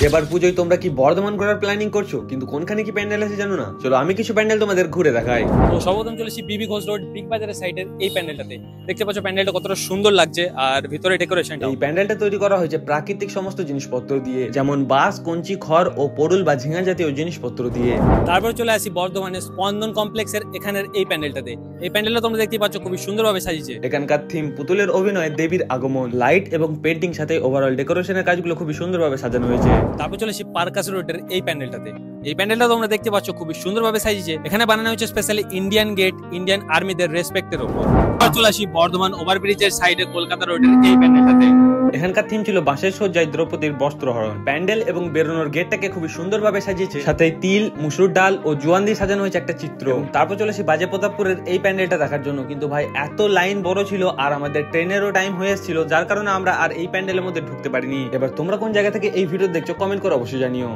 এবার পুজোয় তোমরা কি বর্ধমান ঘোরার প্ল্যানিং করছো, কিন্তু কোনখানে কি প্যান্ডেল আছে জানো না? চলো আমি কিছু প্যান্ডেল তোমাদের ঘুরে দেখাই। তো সর্বপ্রথম চলেছি বিবি ঘোষ রোড বিগ বাজারের সাইডের এই প্যান্ডেলটাতে। দেখতে পাচ্ছ প্যান্ডেলটা কতটা সুন্দর লাগছে, আর ভিতরে ডেকোরেশনটা। এই প্যান্ডেলটা তৈরি করা হয়েছে প্রাকৃতিক সমস্ত জিনিসপত্র দিয়ে, যেমন বাঁশ, কঞ্চি, খড় ও পরুল বা ঝিঙা জাতীয় জিনিসপত্র দিয়ে। তারপর চলে আসি বর্ধমানের স্পন্দন কমপ্লেক্সের এখানের এই প্যান্ডেলটাতে। এই প্যান্ডেলটা তোমরা দেখতে পাচ্ছ খুবই সুন্দরভাবে সাজিয়েছে। এখানকার থিম পুতুলের অভিনয়, দেবীর আগমন, লাইট এবং পেন্টিং সাথে ওভারঅল ডেকোরেশনের কাজগুলো খুবই সুন্দরভাবে সাজানো হয়েছে। তারপর চলে আসি পার্কাস রোডের এই প্যান্ডেলটাতে। এই প্যান্ডেলটা তোমরা দেখতে পাচ্ছ খুবই সুন্দরভাবে সাজিয়েছে। এখানে বানানো হয়েছে স্পেশালি ইন্ডিয়ান গেট, ইন্ডিয়ান আর্মিদের রেসপেক্টের উপর। চলে আসি বর্ধমান ওভারব্রিজের সাইডে কলকাতা রোডের এই প্যান্ডেলটাতে। এখানকার থিম ছিল বাঁশের সজ্জায় দ্রৌপদীর বস্ত্রহরণ। প্যান্ডেল এবং বেরোনোর গেটটাকে খুবই সুন্দরভাবে সাজিয়েছে, সাথে তিল, মুসুর ডাল ও জোয়ান দিয়ে সাজানো হয়েছে একটা চিত্র। তারপর চলে আসি বাজে প্রতাপপুরের এই প্যান্ডেলটা দেখার জন্য, কিন্তু ভাই এত লাইন বড় ছিল আর আমাদের ট্রেনেরও টাইম হয়ে এসেছিল, যার কারণে আমরা আর এই প্যান্ডেলের মধ্যে ঢুকতে পারিনি। এবার তোমরা কোন জায়গা থেকে এই ভিডিও দেখছো কমেন্ট করে অবশ্যই জানিও।